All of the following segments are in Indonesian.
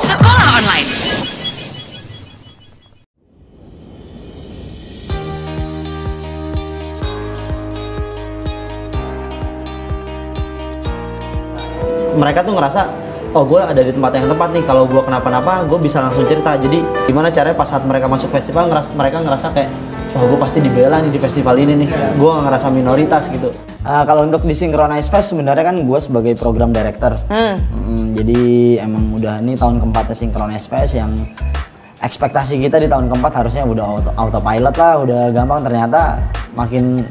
Sekolah Online. Mereka tuh ngerasa, oh gue ada di tempat yang tepat nih, kalau gue kenapa-napa gue bisa langsung cerita. Jadi gimana caranya pas saat mereka masuk festival mereka ngerasa kayak, wah gue pasti dibela nih di festival ini nih, gue gak ngerasa minoritas gitu. Kalau untuk di Synchronize Fest sebenarnya kan gue sebagai program director. Jadi emang udah ini tahun keempatnya Synchronize Fest, yang ekspektasi kita di tahun keempat harusnya udah autopilot lah, udah gampang. Ternyata makin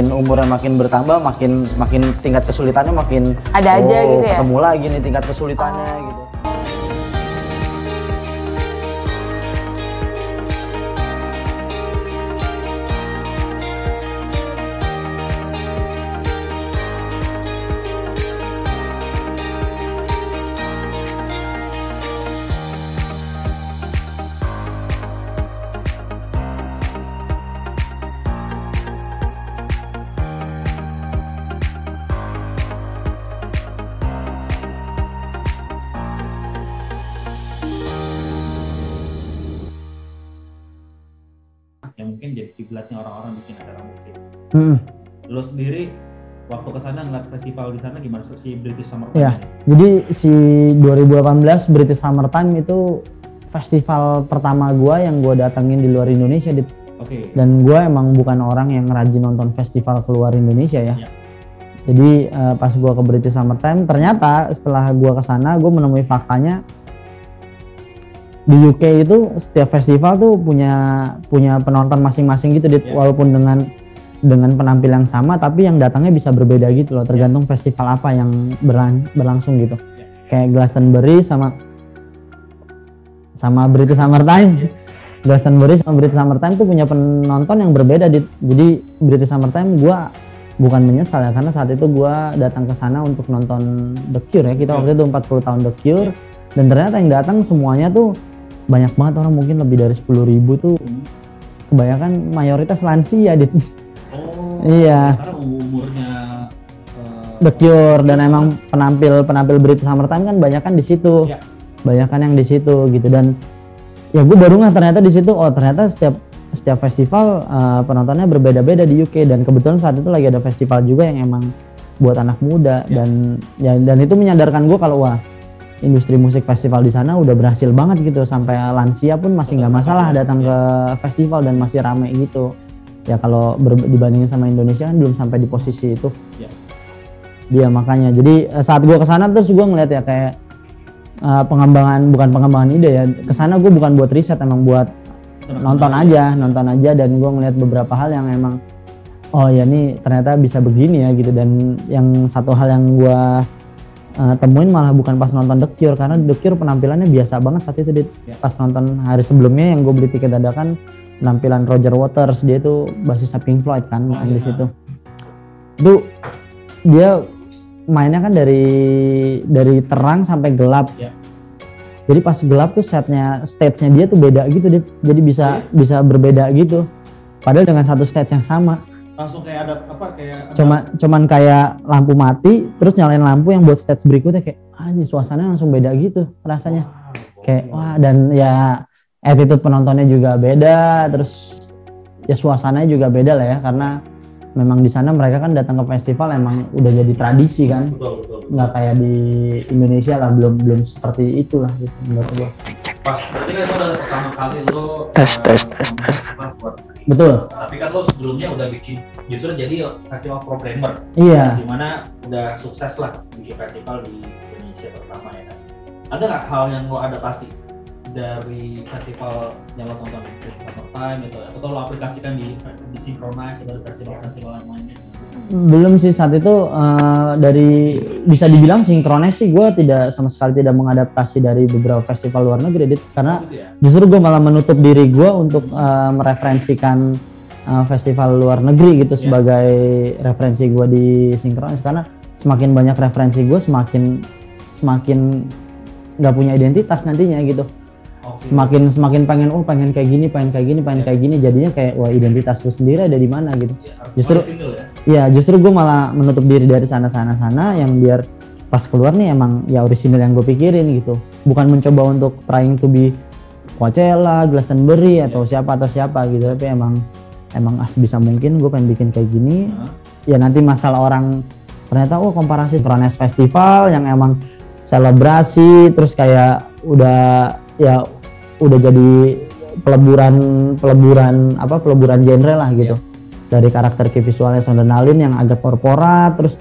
umurnya makin bertambah, makin tingkat kesulitannya makin ada aja gitu ya. Ketemu lagi nih tingkat kesulitannya gitu. Yang mungkin jadi kiblatnya orang-orang bikin acara musik. Lo sendiri waktu kesana ngeliat festival di sana gimana si British Summertime? Ya, jadi si 2018 British Summertime itu festival pertama gua yang gua datengin di luar Indonesia, Dit. Oke. Dan gua emang bukan orang yang rajin nonton festival keluar Indonesia ya. Jadi pas gua ke British Summertime, ternyata setelah gua kesana gua menemui faktanya di UK itu setiap festival tuh punya penonton masing-masing gitu, Dit. Walaupun dengan penampilan sama, tapi yang datangnya bisa berbeda gitu loh, tergantung festival apa yang berlangsung gitu. Kayak Glastonbury sama British Summertime. Glastonbury sama British Summertime tuh punya penonton yang berbeda, Dit. Jadi British Summertime gua bukan menyesal ya, karena saat itu gua datang ke sana untuk nonton The Cure ya. Kita waktu itu 40 tahun The Cure, dan ternyata yang datang semuanya tuh banyak banget orang, mungkin lebih dari 10.000 tuh. Kebanyakan mayoritas lansia, Dit. Iya. Karena umurnya The Cure, dan emang penampil British Summertime kan banyak kan di situ. Banyak kan yang di situ gitu. Dan ya gue baru nggak ternyata di situ, oh ternyata setiap festival penontonnya berbeda-beda di UK. Dan kebetulan saat itu lagi ada festival juga yang emang buat anak muda. Dan itu menyadarkan gue kalau wah, industri musik festival di sana udah berhasil banget gitu, sampai lansia pun masih nggak masalah datang ke festival dan masih rame gitu. Ya kalau dibandingin sama Indonesia kan belum sampai di posisi itu. Dia makanya. Jadi saat gue kesana terus gue ngeliat ya kayak bukan pengembangan ide ya. Kesana gue bukan buat riset, emang buat nonton aja. Dan gue ngeliat beberapa hal yang emang, oh ya nih ternyata bisa begini ya gitu. Dan yang satu hal yang gue temuin malah bukan pas nonton The Cure, karena The Cure penampilannya biasa banget saat itu. Pas nonton hari sebelumnya yang gue beli tiket dadakan, penampilan Roger Waters, dia tuh basisnya Pink Floyd kan, di situ. Itu dia mainnya kan dari terang sampai gelap. Jadi pas gelap tuh stage-nya dia tuh beda gitu, jadi bisa berbeda gitu. Padahal dengan satu stage yang sama. Langsung kayak ada apa kayak cuman kayak lampu mati terus nyalain lampu yang buat stage berikutnya, kayak anjir suasananya langsung beda gitu rasanya. Kayak wah, dan ya attitude penontonnya juga beda, terus ya suasananya juga beda lah ya, karena memang di sana mereka kan datang ke festival emang udah jadi tradisi kan. Betul. Nggak kayak di Indonesia lah, belum seperti itulah gitu menurut gua. Pas berarti kan itu adalah pertama kali lo tes. Betul. Tapi kan lo sebelumnya udah bikin, justru jadi festival programmer. Iya. Dimana udah sukses lah bikin festival di Indonesia pertama ya kan. Ada nggak hal yang lo adaptasi dari festival yang lo tonton di Summertime gitu, atau lo aplikasikan di Synchronize atau di festival yang lainnya? Belum sih saat itu. Dari bisa dibilang Synchronize sih gue sama sekali tidak mengadaptasi dari beberapa festival luar negeri, karena justru gue malah menutup diri gue untuk mereferensikan festival luar negeri gitu sebagai referensi gue di Synchronize, karena semakin banyak referensi gue semakin nggak punya identitas nantinya gitu. Semakin pengen kayak gini, jadinya kayak wah identitas gue sendiri ada di mana gitu. Justru gue malah menutup diri dari sana yang biar pas keluar nih emang ya orisinil yang gue pikirin gitu. bukan mencoba untuk trying to be Coachella, Glastonbury atau siapa gitu, tapi emang sebisa mungkin gue pengen bikin kayak gini. Ya nanti masalah orang ternyata komparasi Synchronize Festival yang emang selebrasi terus kayak udah jadi peleburan genre lah gitu. Dari karakter key visualnya Sondernalin yang agak korporat, terus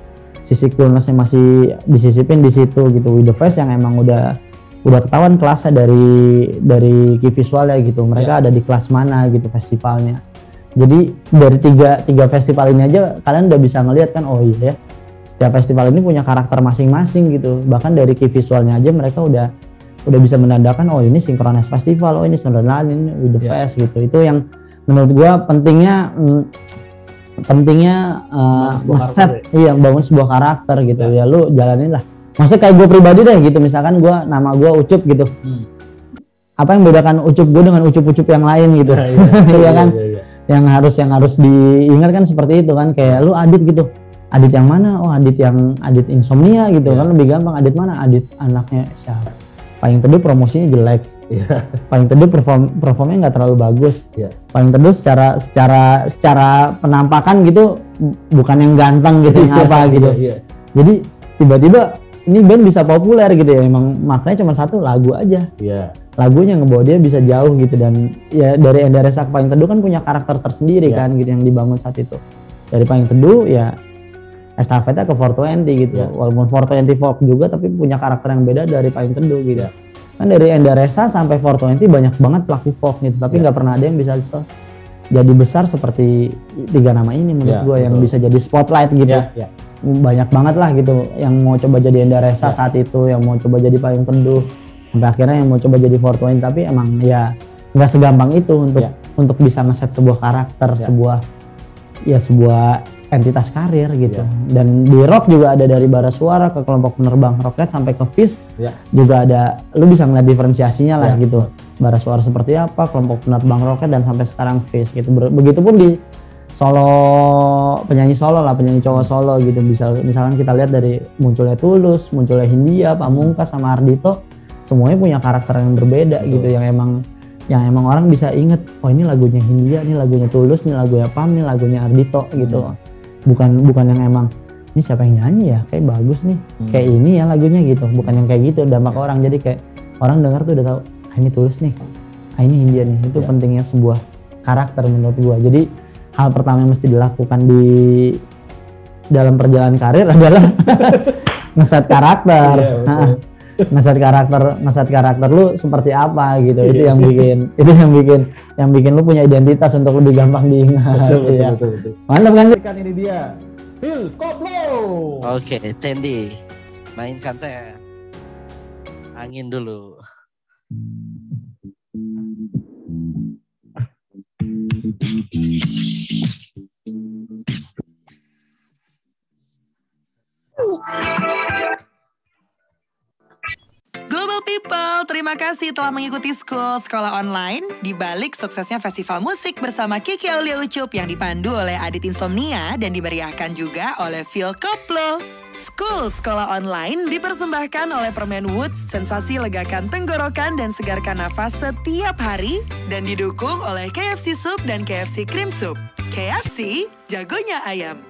sisi coolness-nya masih disisipin di situ gitu. With the Face yang emang udah ketahuan kelasnya dari key visualnya gitu. Mereka ada di kelas mana gitu festivalnya. Jadi dari tiga festival ini aja kalian udah bisa ngelihat kan, oh iya ya, setiap festival ini punya karakter masing-masing gitu. Bahkan dari key visualnya aja mereka udah bisa menandakan, oh ini Synchronize Festival, oh ini Sondernalin, ini With the Face gitu. Itu yang menurut gua pentingnya bangun sebuah karakter gitu. Ya lu jalanin lah. Maksudnya kayak gue pribadi deh gitu, misalkan nama gue Ucup gitu. Apa yang membedakan Ucup gue dengan Ucup-Ucup yang lain gitu? Iya kan? Yang harus diingat kan seperti itu kan, kayak lu Adit gitu. Adit yang mana? Oh Adit insomnia gitu kan, lebih gampang. Adit mana? Adit anaknya siapa? Paling teduh promosinya jelek. Paling teduh performnya nggak terlalu bagus. Paling teduh secara penampakan gitu bukan yang ganteng gitu yang apa gitu. Jadi tiba-tiba ini band bisa populer gitu ya, emang maknanya cuma satu lagu aja. Lagunya ngebawa dia bisa jauh gitu, dan ya dari Endaresa ke Paling Teduh kan punya karakter tersendiri kan gitu yang dibangun saat itu. Dari Paling Teduh ya estafetnya ke 420 gitu. Walaupun 420 folk juga tapi punya karakter yang beda dari Paling Teduh gitu. Kan dari Endaresa sampai 420 banyak banget pelaku folk gitu, tapi nggak pernah ada yang bisa jadi besar seperti tiga nama ini menurut gue yang bisa jadi spotlight gitu. Banyak banget lah gitu yang mau coba jadi Endaresa saat itu, yang mau coba jadi Paling Teduh, sampai akhirnya yang mau coba jadi 420, tapi emang ya nggak segampang itu untuk bisa ngeset sebuah karakter, sebuah entitas karir gitu. Dan di rock juga ada dari bara suara ke kelompok penerbang roket sampai ke Fish juga ada, lu bisa ngeliat diferensiasinya lah gitu. Bara suara seperti apa, kelompok penerbang roket, dan sampai sekarang Fish gitu. Begitupun di penyanyi cowok solo gitu. Misalkan kita lihat dari munculnya Tulus, munculnya Hindia, Pamungkas sama Ardhito, semuanya punya karakter yang berbeda gitu, yang emang orang bisa inget, oh ini lagunya Hindia, ini lagunya Tulus, ini lagunya Pam, ini lagunya Ardhito gitu. Bukan yang emang ini siapa yang nyanyi ya, kayak bagus nih, kayak ini ya lagunya gitu. Bukan yang kayak gitu dampak orang, jadi kayak orang dengar tuh udah tahu, ini Tulus nih, ini Hindia nih. Itu pentingnya sebuah karakter menurut gua. Jadi hal pertama yang mesti dilakukan di dalam perjalanan karir adalah ngeset karakter. Ngeset karakter lu seperti apa gitu. Itu yang bikin lu punya identitas untuk lebih gampang diingat. Betul. Mantap kan? Ini dia Phil Koplo. Oke, Sandy, mainkan teh angin dulu. Global People, terima kasih telah mengikuti School Sekolah Online di balik suksesnya festival musik bersama Kiki Aulia Ucup yang dipandu oleh Adit Insomnia dan diberiakan juga oleh Phil Koplo. School Sekolah Online dipersembahkan oleh Permen Woods, sensasi legakan tenggorokan dan segarkan nafas setiap hari, dan didukung oleh KFC Soup dan KFC Cream Soup. KFC, jagonya ayam.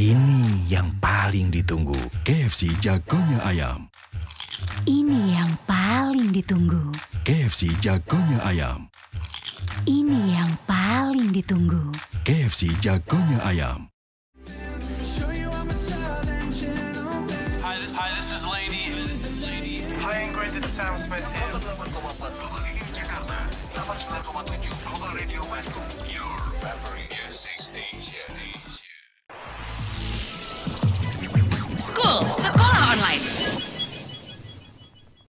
Ini yang paling ditunggu, KFC jagonya ayam. Ini yang paling ditunggu, KFC jagonya ayam. Ini yang paling ditunggu, KFC jagonya ayam. Hi, this is Lady. Hi, Ingrid. This is Sam Smith.